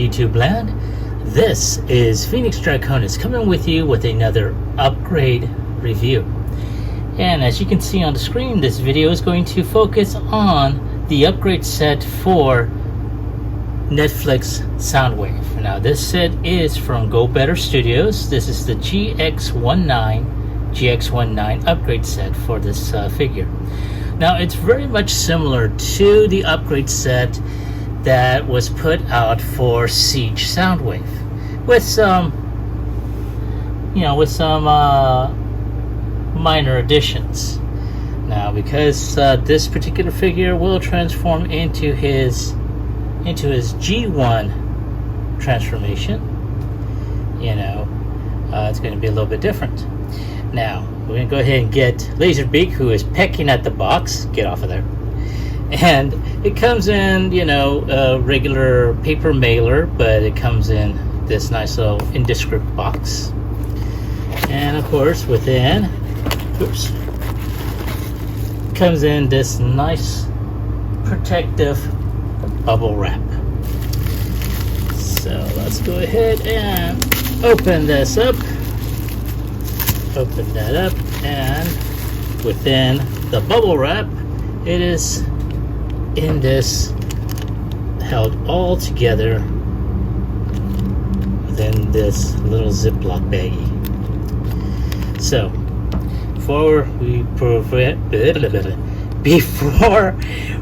YouTube land. This is Phoenix Draconis coming with you with another upgrade review. And as you can see on the screen, this video is going to focus on the upgrade set for Netflix Soundwave. Now this set is from Go Better Studios. This is the GX-19 upgrade set for this figure. Now it's very much similar to the upgrade set that was put out for Siege Soundwave, with some, minor additions. Now, because this particular figure will transform into his G1 transformation, it's going to be a little bit different. Now, we're going to go ahead and get Laserbeak, who is pecking at the box. Get off of there. And it comes in, a regular paper mailer, but it comes in this nice little indescript box. And of course, within, comes in this nice protective bubble wrap. So let's go ahead and open this up. Open that up, and within the bubble wrap, it is in this, held all together within this little Ziploc baggie. So before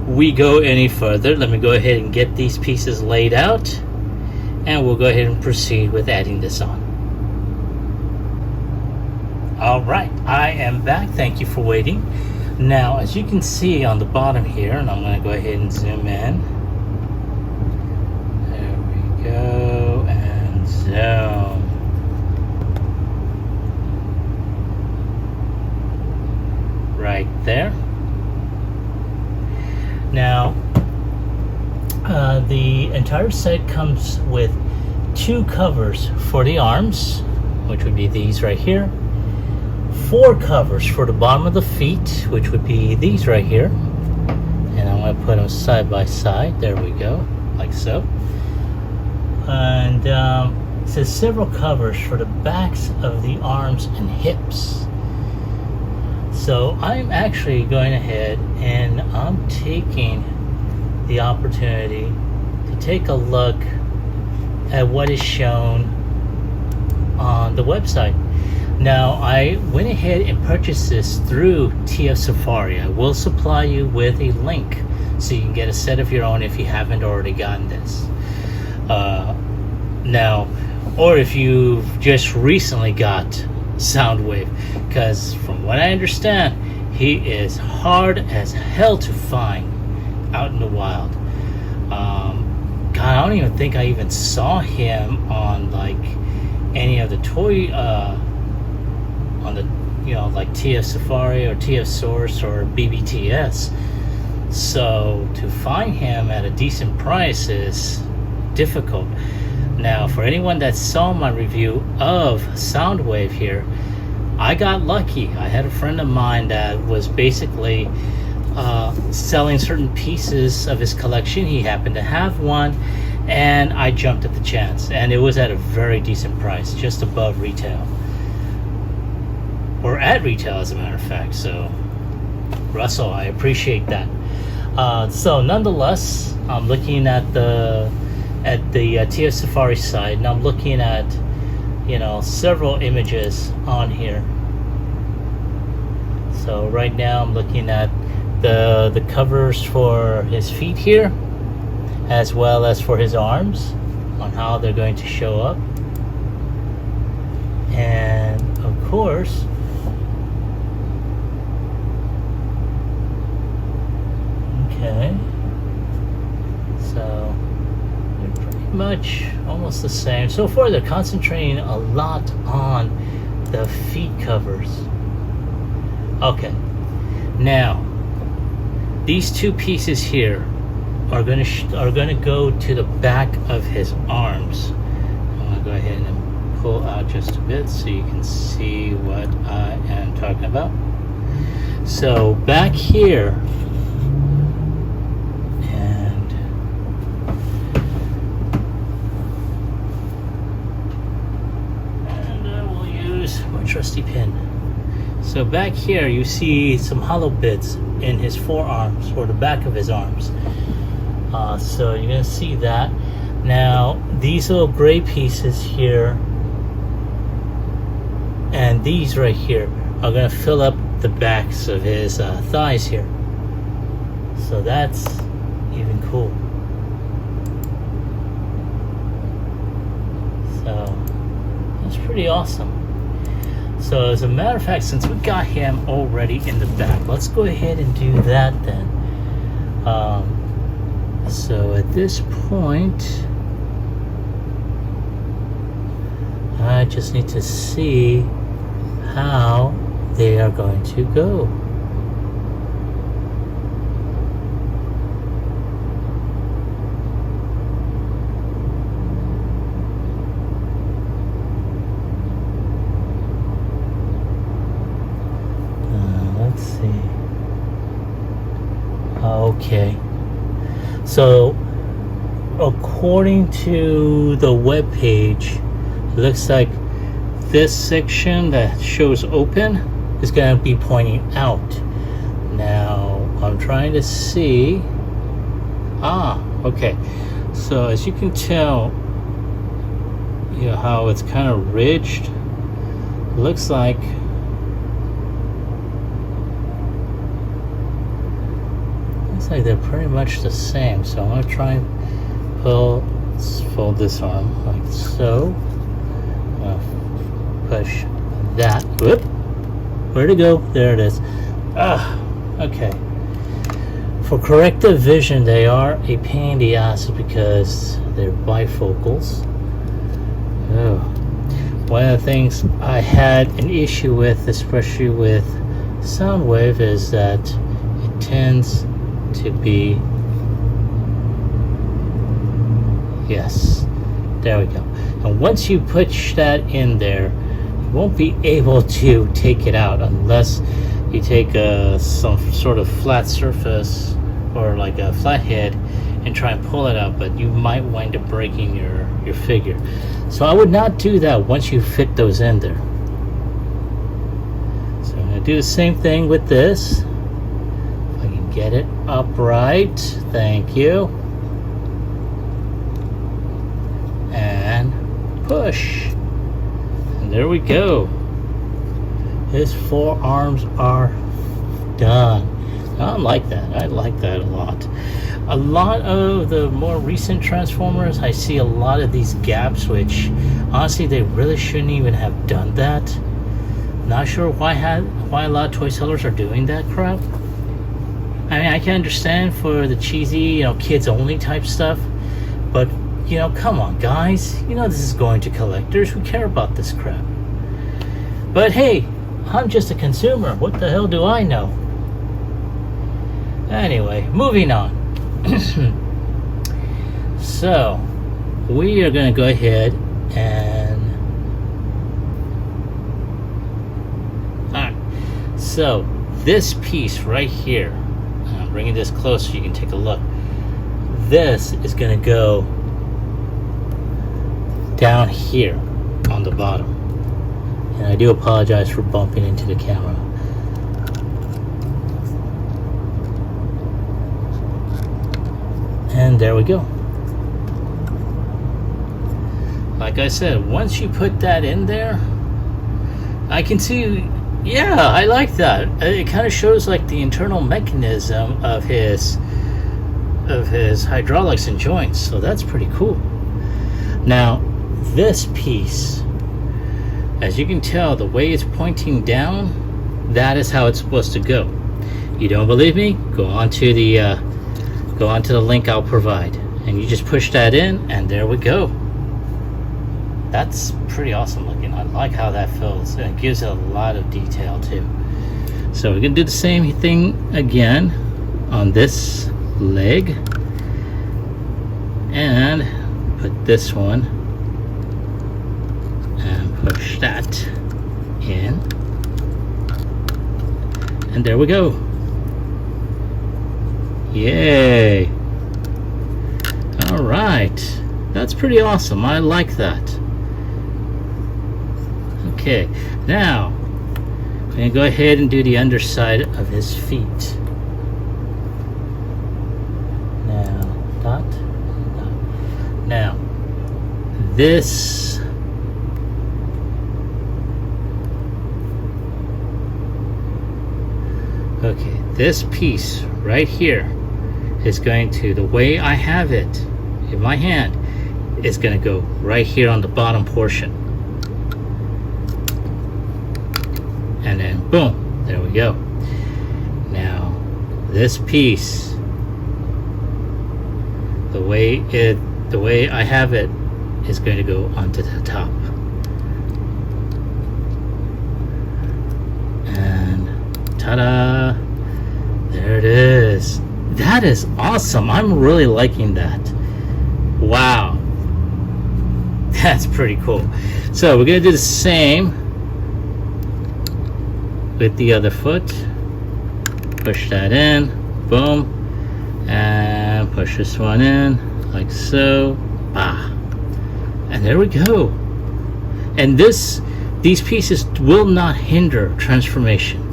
we go any further, let me go ahead and get these pieces laid out, and we'll go ahead and proceed with adding this on. Alright, I am back. Thank you for waiting. Now, as you can see on the bottom here, and I'm going to go ahead and zoom in. There we go, and zoom. Right there. Now, the entire set comes with two covers for the arms, which would be these right here. 4 covers for the bottom of the feet, which would be these right here, and I'm going to put them side by side. There we go, like so. And it says several covers for the backs of the arms and hips. So I'm actually going ahead and I'm taking the opportunity to take a look at what is shown on the website. Now, I went ahead and purchased this through TF Safari. I will supply you with a link so you can get a set of your own if you haven't already gotten this. Now, or if you've just recently got Soundwave, because from what I understand, he is hard as hell to find out in the wild. God, I don't even think I even saw him on like any of the toy on the like TF Safari or TF Source or BBTS. So to find him at a decent price is difficult. Now, for anyone that saw my review of Soundwave here, I got lucky. I had a friend of mine that was basically selling certain pieces of his collection. He happened to have one, and I jumped at the chance, and it was at a very decent price, just above retail, or at retail as a matter of fact. So Russell, I appreciate that. So nonetheless, I'm looking at the TF Safari site, and I'm looking at several images on here. So right now I'm looking at the covers for his feet here, as well as for his arms, on how they're going to show up. And of course, okay, so they're pretty much almost the same. So far they're concentrating a lot on the feet covers. Okay, now these two pieces here are going to go to the back of his arms. I'm going to go ahead and pull out just a bit so you can see what I am talking about. So back here, and trusty pin. So back here you see some hollow bits in his forearms or the back of his arms. So you're gonna see that. Now these little gray pieces here and these right here are gonna fill up the backs of his thighs here. So that's even cool. So that's pretty awesome. So as a matter of fact, since we got him already in the back, let's go ahead and do that then. So at this point, I just need to see how they are going to go. Let's see. Okay. So according to the web page, it looks like this section that shows open is going to be pointing out. Now I'm trying to see. Okay. So as you can tell, you know how it's kind of ridged. It looks like they're pretty much the same. So I'm going to try and fold this arm like so. Push that. Whoop. Where'd it go? There it is. Okay. For corrective vision, they are a pain in the ass because they're bifocals. Oh. One of the things I had an issue with, especially with Soundwave, is that it tends to be, yes, there we go. And once you push that in there, you won't be able to take it out unless you take some sort of flat surface or like a flathead and try and pull it out, but you might wind up breaking your figure. So I would not do that once you fit those in there. So I'm going to do the same thing with this. If I can get it upright, thank you. And push. And there we go. His forearms are done. I like that. I like that a lot. A lot of the more recent Transformers, I see a lot of these gaps, which honestly they really shouldn't even have done that. Not sure why a lot of toy sellers are doing that crap. I mean, I can understand for the cheesy, kids only type stuff, but come on, guys. This is going to collectors who care about this crap. But hey, I'm just a consumer. What the hell do I know? Anyway, moving on. So, we are going to go ahead and... Alright, so this piece right here, I'm bringing this close so you can take a look. This is going to go down here on the bottom. And I do apologize for bumping into the camera. And there we go. Like I said, once you put that in there, I can see, yeah, I like that. It kind of shows like the internal mechanism of his hydraulics and joints, so that's pretty cool. Now, this piece, as you can tell, the way it's pointing down, that is how it's supposed to go. You don't believe me? Go onto the link I'll provide, and you just push that in, and there we go. That's pretty awesome looking. I like how that feels, and it gives it a lot of detail too. So we're gonna do the same thing again on this leg, and put this one and push that in, and there we go. Yay! All right, that's pretty awesome. I like that. Okay, now I'm gonna go ahead and do the underside of his feet. Now, dot. Now, this this piece right here is going to, the way I have it in my hand, is going to go right here on the bottom portion. And then boom, there we go. Now, this piece, the way I have it, is going to go onto the top. And ta-da! There it is. That is awesome. I'm really liking that. Wow. That's pretty cool. So we're going to do the same with the other foot. Push that in. Boom. And push this one in like so. Ah. And there we go. And these pieces will not hinder transformation.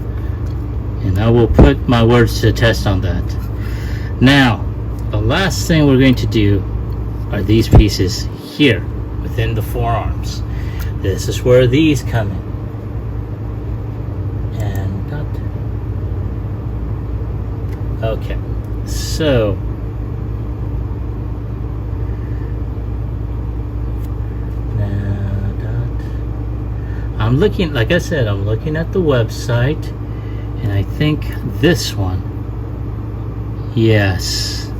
And I will put my words to the test on that. Now, the last thing we're going to do are these pieces here within the forearms. This is where these come in. And dot. Okay, so now dot. I'm looking, like I said, I'm looking at the website. And I think this one, yes.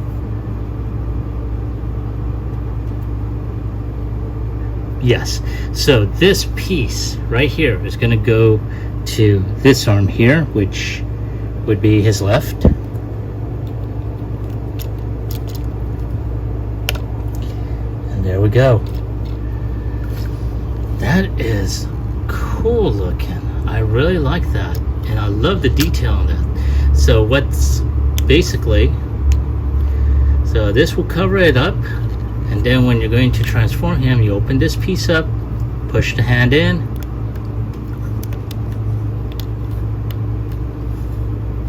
Yes, so this piece right here is going to go to this arm here, which would be his left. And there we go. That is cool looking. I really like that. And I love the detail on that. So what's basically, so this will cover it up, and then when you're going to transform him, you open this piece up, push the hand in,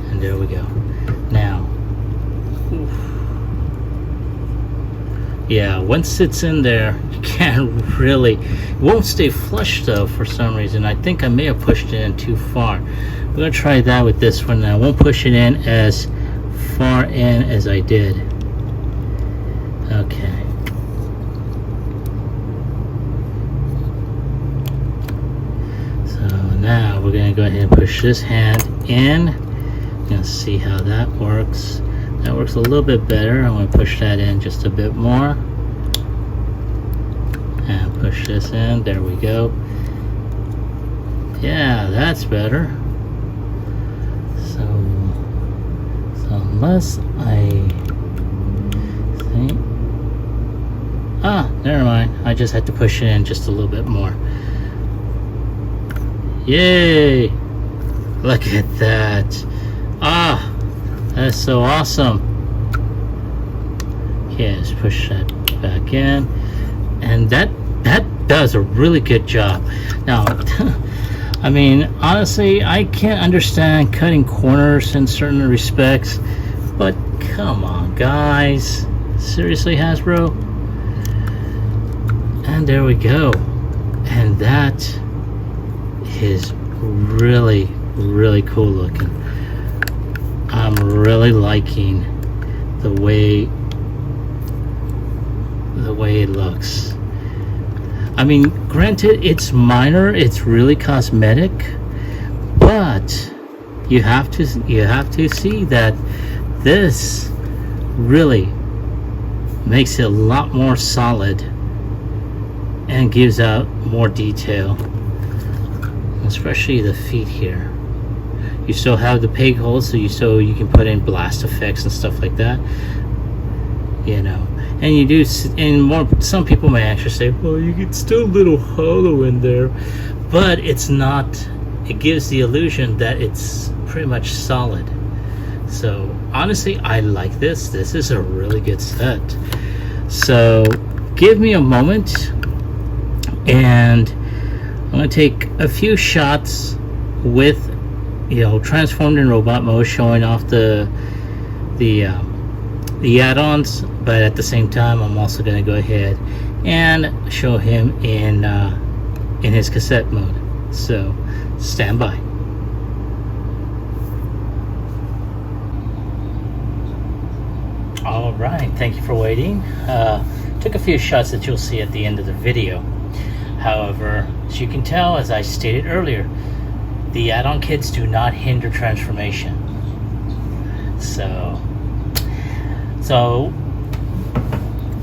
and there we go. Now, yeah, once it's in there, you can't really, it won't stay flush though for some reason. I think I may have pushed it in too far. We're going to try that with this one. I won't push it in as far in as I did. Okay. So now we're going to go ahead and push this hand in. Let's see how that works. That works a little bit better. I'm going to push that in just a bit more. And push this in. There we go. Yeah, that's better. So unless I think, never mind. I just had to push it in just a little bit more. Yay! Look at that. That's so awesome. Okay, let's push that back in. And that does a really good job. Now, I mean, honestly, I can't understand cutting corners in certain respects, but come on, guys. Seriously, Hasbro? And there we go. And that is really, really cool looking. I'm really liking the way it looks. I mean, granted, it's minor, it's really cosmetic, but you have to see that this really makes it a lot more solid and gives out more detail, especially the feet here. You still have the peg holes, so you can put in blast effects and stuff like that, you know. And you do, and more, some people may actually say, well, you get still a little hollow in there, but it's not. It gives the illusion that it's pretty much solid. So honestly, I like this. This is a really good set. So give me a moment, and I'm going to take a few shots with, transformed in robot mode, showing off the add-ons, but at the same time I'm also going to go ahead and show him in his cassette mode. So stand by. All right, thank you for waiting. Took a few shots that you'll see at the end of the video. However, as you can tell, as I stated earlier, the add-on kits do not hinder transformation. So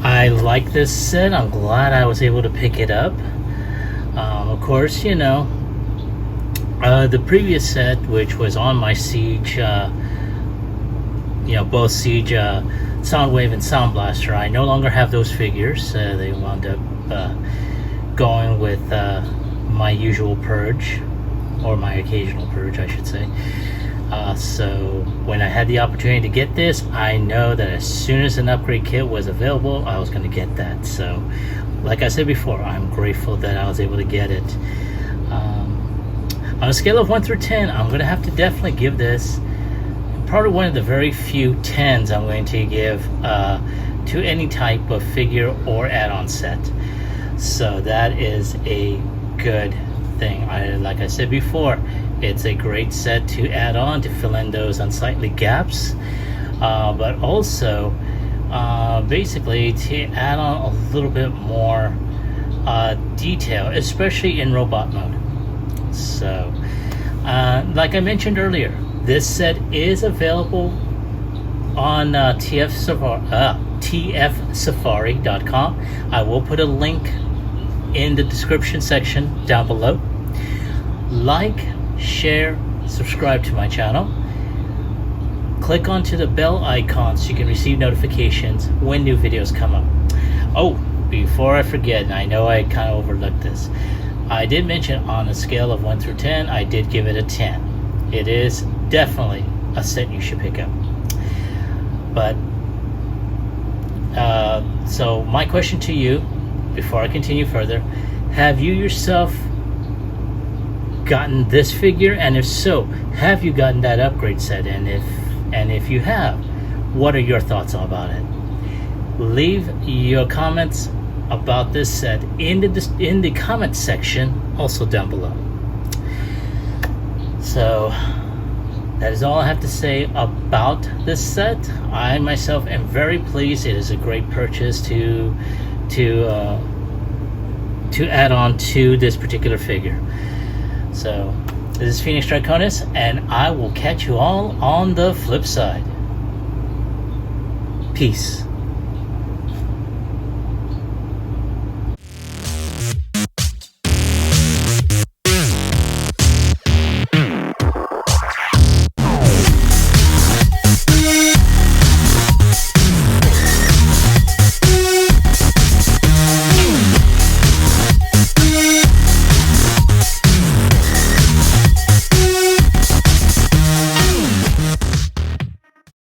I like this set. I'm glad I was able to pick it up. Of course, the previous set, which was on my Siege, both Siege Soundwave and Sound Blaster, I no longer have those figures. They wound up going with my usual purge, or my occasional purge, I should say. So when I had the opportunity to get this, I know that as soon as an upgrade kit was available, I was going to get that. So like I said before, I'm grateful that I was able to get it. On a scale of 1 through 10, I'm going to have to definitely give this probably one of the very few 10s I'm going to give to any type of figure or add-on set. So that is a good thing. Like I said before, it's a great set to add on to fill in those unsightly gaps, but also basically to add on a little bit more detail, especially in robot mode. So like I mentioned earlier, this set is available on tfsafari.com. I will put a link in the description section down below. Like, share, subscribe to my channel. Click onto the bell icon so you can receive notifications when new videos come up. Oh, before I forget, and I know I kind of overlooked this, I did mention on a scale of 1 through 10, I did give it a 10. It is definitely a set you should pick up. But so my question to you, before I continue further, have you yourself gotten this figure? And if so, have you gotten that upgrade set? And if you have, what are your thoughts about it? Leave your comments about this set in the comment section, also down below. So that is all I have to say about this set. I myself am very pleased. It is a great purchase to add on to this particular figure. So this is Phoenix Draconis, and I will catch you all on the flip side. Peace.